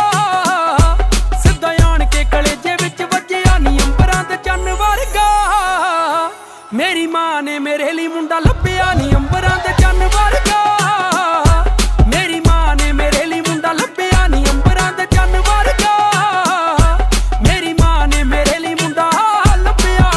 ਸਿੱਧਾ ਆਣ ਕੇ ਕਲੇਜੇ ਵਿੱਚ ਵੱਜਿਆ ਨੀ ਅੰਬਰਾਂ ਦੇ ਚੰਨ ਵਰਗਾ ਮੇਰੀ ਮਾਂ ਨੇ ਮੇਰੇ ਲਈ ਮੁੰਡਾ ਲੱਭਿਆ ਨੀ ਅੰਬਰਾਂ ਦੇ ਚੰਨ ਵਰਗਾ ਮੇਰੀ ਮਾਂ ਨੇ ਮੇਰੇ ਲਈ ਮੁੰਡਾ ਲੱਭਿਆ ਨੀ ਅੰਬਰਾਂ ਦੇ ਚੰਨ ਵਰਗਾ ਮੇਰੀ ਮਾਂ ਨੇ ਮੇਰੇ ਲਈ ਮੁੰਡਾ ਲੱਭਿਆ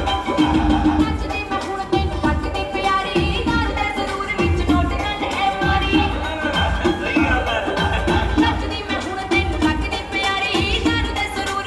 ਨੱਚਦੀ ਮੈਂ ਹੁਣ ਤੈਨੂੰ ਕੱਟਦੀ ਪਿਆਰੀ ਨਾਲ ਦੇ ਜ਼ਰੂਰ ਵਿੱਚ ਨੋਟ ਨਾ ਲੈ ਮਾਰੀ ਨੱਚਦੀ ਮੈਂ ਹੁਣ ਤੈਨੂੰ ਕੱਟਦੀ ਪਿਆਰੀ ਨਾਲ ਦੇ ਜ਼ਰੂਰ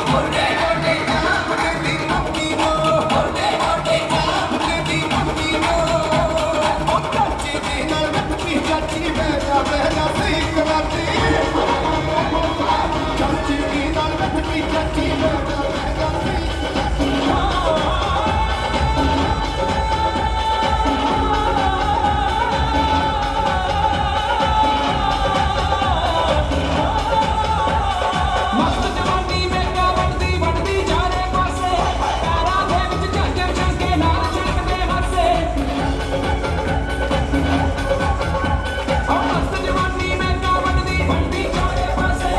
ਹੋਡੇ ਹੋਡੇ ਜਾਮ ਦੀ ਮੰਮੀ ਨੂੰ ਹੋਡੇ ਹੋਡੇ ਜਾਮ ਦੀ ਮੰਮੀ ਨੂੰ ਉਹ ਚਾਚੀ ਦੀ ਨਾਲ ਰੱਖੀ ਚਾਚੀ ਬਹਿਦਾ ਸਹੀ ਕਰਾਤੀ ਚਾਚੀ ਦੀ ਨਾਲ ਰੱਖੀ ਚਾਚੀ ਬਹਿਦਾ ਸਹੀ ਮਸਤ ਜਵਾਨੀ ਮੇਗਾ ਵੱਢਦੀ ਵੱਢਦੀ ਚਾਰੇ ਪਾਸੇ ਪੈਰਾਂ ਦੇ ਵਿੱਚ ਝਾਂਕੇ ਝਾਂਕੇ ਨਾਲ ਛਣਕਦੇ ਹਾਸੇ ਮਸਤ ਜਵਾਨੀ ਮੇਗਾ ਵੱਢਦੀ ਵੱਢਦੀ ਚਾਰੇ ਪਾਸੇ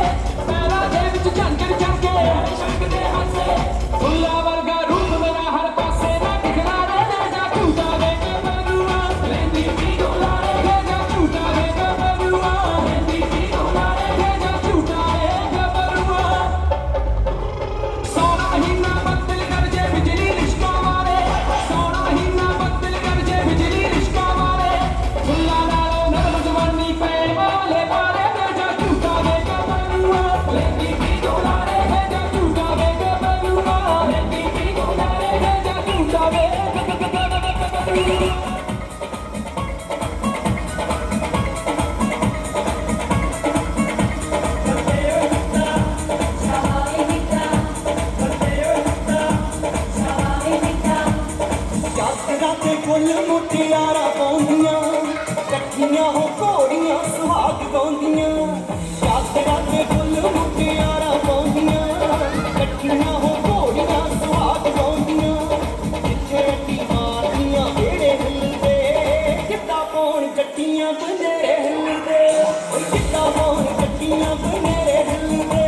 ਪੈਰਾਂ ਦੇ ਵਿੱਚ ਝਾਂਕੇ ਝਾਂਕੇ ਨਾਲ ਛਣਕਦੇ ਹਾਸੇ ਫੁੱਲਾਂ ਵਰਗਾ ਰੂਪ ਮੇਰਾ ਹਰ ਪਾਸੇ ਨਾ ਦਿਖਦਾ ਰਹੇ ਜਾ ਝੂਟਾ ਦੇ ਕੇ ਬਨੂਆ ਲੈਂਦੀ ਪੀ ਡੋਲਾਰੇ ਜਾ ਝੂਟਾ ਦੇ ਕੇ ਬਨੂਆ ਲੈਂਦੀ ਪੀ ਡੋਲਾਰੇ ਜਾ ਝੂਟਾ ਦੇ ਬਨੂਆ ਸੋਨਾ ਮਹੀਨਾ ਬੱਦਲ ਗਰਜੇ ਬਿਜਲੀ ਲਿਸ਼ਕਾ ਮਾਰੇ ਸੋਨਾ ਮਹੀਨਾ ਬੱਦਲ ਗਰਜੇ ਬਿਜਲੀ ਲਿਸ਼ਕਾ ਮਾਰੇ ਫੁੱਲਾਂ ਨਾਲੋਂ ਨਰਮ ਜਵਾਨੀ ਪੈਣ ਵਾਲੇ ਪਾਰੇ ਜਾ ਝੂਟਾ ਦੇ ਕੇ ਬਨੂਆ ਲੈਂਦੀ ਪੀ ਡੋਲਾਰੇ ਜਾ ਝੂਟਾ ਦੇ ਕੇ ਬਨੂਆ ਲੈਂਦੀ ਪੀ ਡੋਲਾਰੇ ਜਾ ਝੂਟਾ ਦੇ ਚਾਦਰਾਂ ਤੇ ਫੁੱਲ ਮੁਟਿਆਰਾਂ ਪਾਉਂਦੀਆਂ ਇਕੱਠੀਆਂ ਹੋ ਘੋੜੀਆਂ ਸੁਹਾਗ ਗਾਉਂਦੀਆਂ ਚਾਦਰਾਂ ਤੇ ਫੁੱਲ ਮੁਟਿਆਰਾਂ ਪਾਉਂਦੀਆਂ ਇਕੱਠੀਆਂ ਹੋ ਘੋੜੀਆਂ ਸੁਹਾਗ ਗਾਉਂਦੀਆਂ ਜਿੱਥੇ ਅੱਡੀ ਮਾਰਦੀਆਂ ਵੇੜੇ ਹਿੱਲਦੇ ਕਿੱਦਾਂ ਪਾਉਣ ਜੱਟੀਆਂ ਬਨੇਰੇ ਹਿੱਲਦੇ ਓਏ ਕਿੱਦਾਂ ਪਾਉਣ ਜੱਟੀਆਂ ਬਨੇਰੇ ਹਿੱਲਦੇ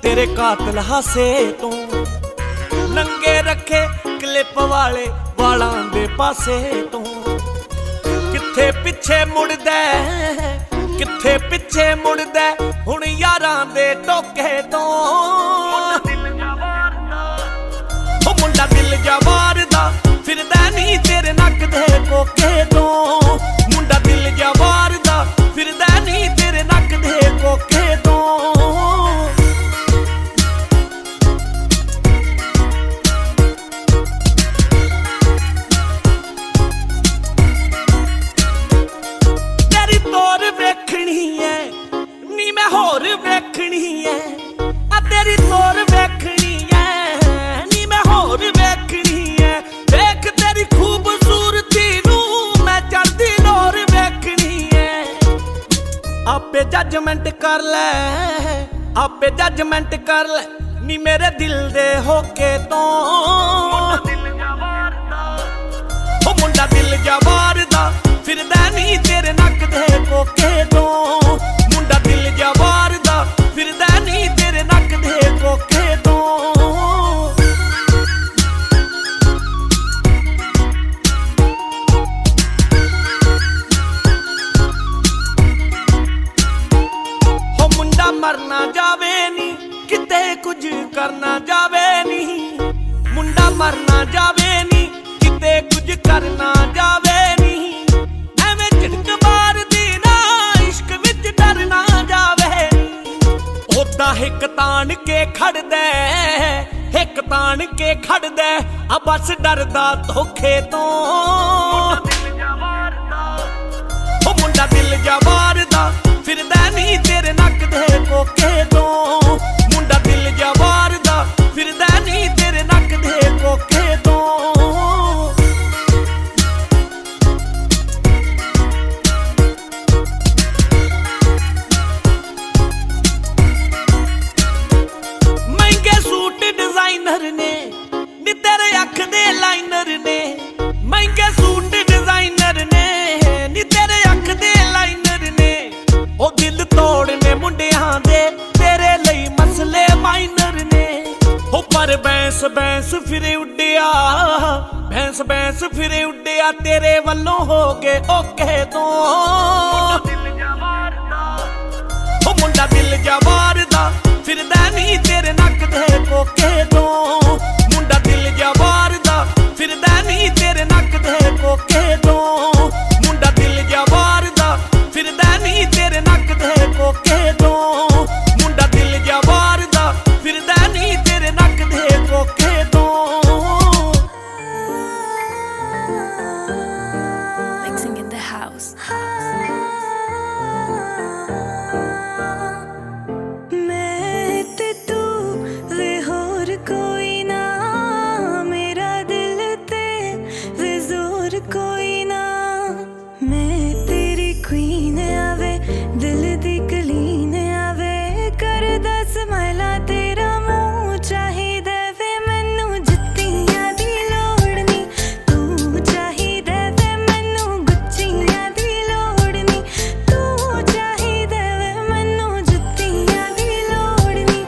तेरे कातिल हासे तो नंगे रखे क्लिप वाले वालां दे पासे तो किथे पिछे मुड़दा किथे पिछे मुड़दा हुण यारां दे टोके तो ओ मुंडा दिल जा वारदा फिरदा नी तेरे नक दे कोके तो मुंडा दिल जा वारदा फिरदा नी तेरे नक दे कोके तो तेरी तोर वेखणी है नी मैं होर वेखणी है आ तेरी तोर वेखणी है नी मैं होर वेखणी है देख तेरी खूबसूरती नू मैं चढ़दी लोर वेखणी है आपे जजमेंट कर ले आपे जजमेंट कर ले नी मेरे दिल दे होके तो ओ मुंडा दिल जा वारदा फिरदा नी तेरे नक दे कोके तो मुंडा दिल जा वारदा फिरदा नी तेरे नक दे कोके तो हो मुंडा मरना जावे नी किते कुछ करना जावे नी मुंडा मरना जावे नी किते कुछ करना जावे नी एवें झिड़क मारदी ना इश्क विच डरना जावे नी ओदा हिक तान के खड़दा हिक तान के खड़दा आ बस डरदा धोखे तो ओ मुंडा दिल जा वारदा फिरदा नी तेरे नक दे कोके तो मुंडा दिल जा वारदा फिरदा नी तेरे नक दे कोके तो महंगे सूट डिजाइनर ने नी तेरे अख दे लाइनर ने महंगे सूट डिजाइनर ने नी तेरे अख दे लाइनर ने ओ दिल तोड़ने मुंडियां दे तेरे लई मसले माइनर ने ओ पर बैंस बैंस फिरे उड्डिया बैंस बैंस फिरे उड्डिया तेरे वल्लों हो गए ओके तो ओ मुंडा दिल जा वारदा फिरदा नी तेरे नक दे कोके तो मुंडा दिल जा वारदा फिरदा नी तेरे नक दे कोके तो मुंडा दिल जा वारदा फिरदा नी तेरे नक दे कोके तो मुंडा दिल जा वारदा फिरदा नी तेरे नक दे कोके तो Mixing in the house. मैं ते तू वे होर कोई ना मेरा दिल ते वे जोर कोई ना मैं तेरी क्वीन आवे दिल दी कलीन आवे कर दस मैला तेरा मुंह चाहिदा वे मैनू जुत्तियां दी लोड़ नी तू चाहिदा वे मैनू गुच्चियां दी लोड़ नी तू चाहिदा वे मैनू जुत्तियां दी लोड़ नी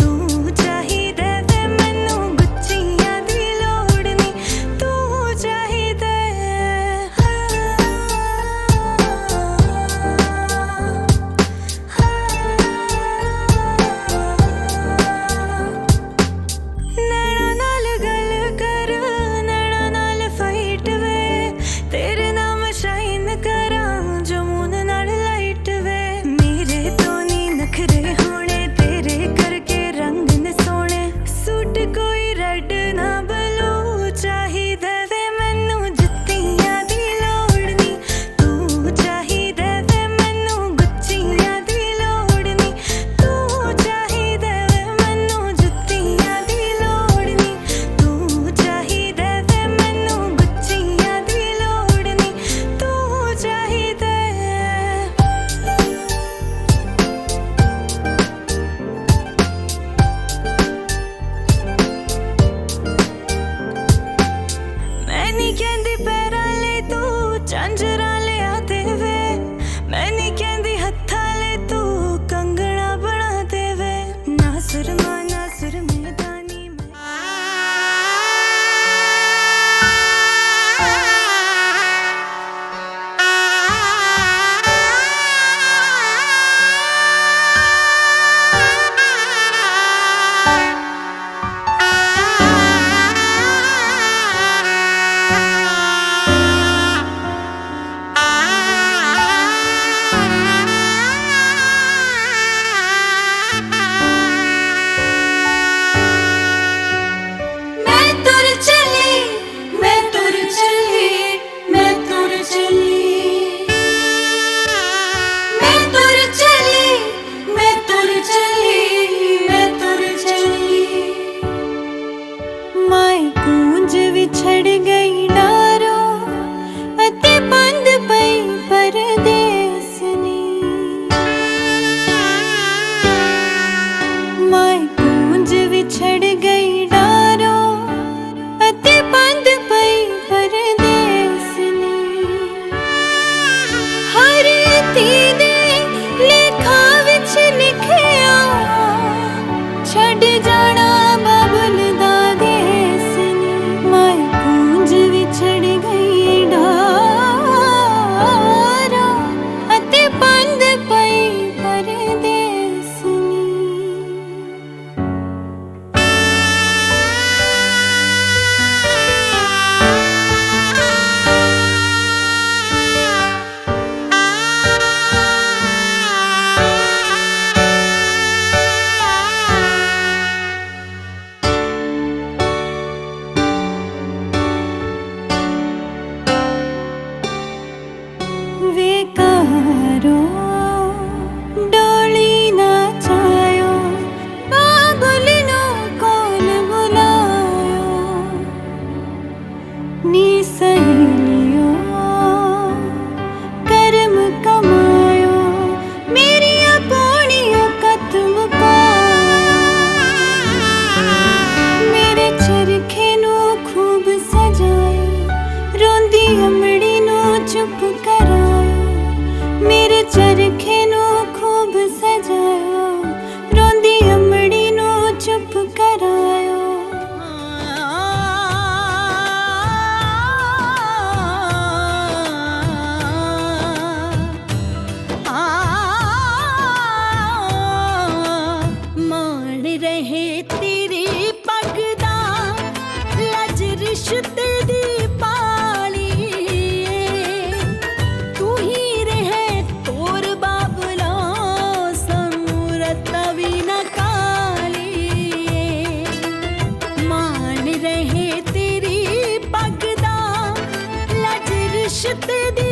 तू चाहिदा वे मैनू गुच्चियां दी लोड़ नी तू चाहिदा नैना नाल गल कर नैना नाल फाइट वे तेरे नाम शाइन करां जमून नाल लाइट वे मेरे तो नी नखरे होने तेरे करके रंग न सोने सूट कोई रेड ना ब्लू चाहिदा वे मैनू जुत्तियां दी लोड़ नी तू चाहिदा वे मैनू गुच्चियां दी लोड़ नी तू चाहिदा वे मैनू जुत्तियां दी लोड़ नी तू चाहिदा वे मैनू गुच्चियां दी लोड़ नी तू चाहिदा मैं नी कहंदी पैरां ले तू झांजरां लिया देवे मैं नी कहंदी हत्थां ले तू कंगना बना देवे ना सुरमा ਧਰਤੀ ਦੇ ਲੇਖਾਂ ਵਿੱਚ ਲਿਖਿਆ ਛੱਡ ਜਾਣਾ ਬਾਬਲ ਦਾ ਦੇਸ ਨੀ ਮਾਈ ਪੂੰਜ ਵਿਛੜ ਗਈ ਡਾਰਾ ਅਤੇ ਬੰਦ ਪਈ ਪਰਦੇਸ ਨੀ ਵੇਕਾਰੋ ਡੋਲੀ ਨਾਚਾਇਓ ਬਾਬੁਲ ਨੂੰ ਕੋਲ ਬੁਲਾਇਓ ਨੀ ਸਹੇਲਿਓ ਕਰਮ ਕਮਾਇਓ ਮੇਰੀਆਂ ਪੌਣੀਆਂ ਕਤਮ ਪਾਇਓ ਮੇਰੇ ਚਰਖੇ ਨੂੰ ਖੂਬ ਸਜਾਇਓ ਰੋਂਦੀ ਅਮੜੀ ਨੂੰ ਚੁੱਪ ਕਰਾਇਓ ਮੇਰੇ ਚਰਖੇ ਨੂੰ ਖੂਬ ਸਜਾਇਓ ਰੋਂਦੀ ਅਮੜੀ ਨੂੰ ਚੁੱਪ ਕਰਾਇਓ ਮਾਣ ਰਹੇ ਤੇਰੀ ਪੱਗ ਦਾ ਲੱਜ ਰਿਸ਼ਤੇ ਦੀ ਪਾਲੀ ਤੂੰ ਹੀ ਰਹੇ ਤੋਰ ਬਾਬਲਾ ਸਮੂਰਤ ਵੀ ਨਾ ਕਾਲੀ ਮਾਣ ਰਹੇ ਤੇਰੀ ਪੱਗ ਦਾ ਲੱਜ ਰਿਸ਼ਤੇ ਦੀ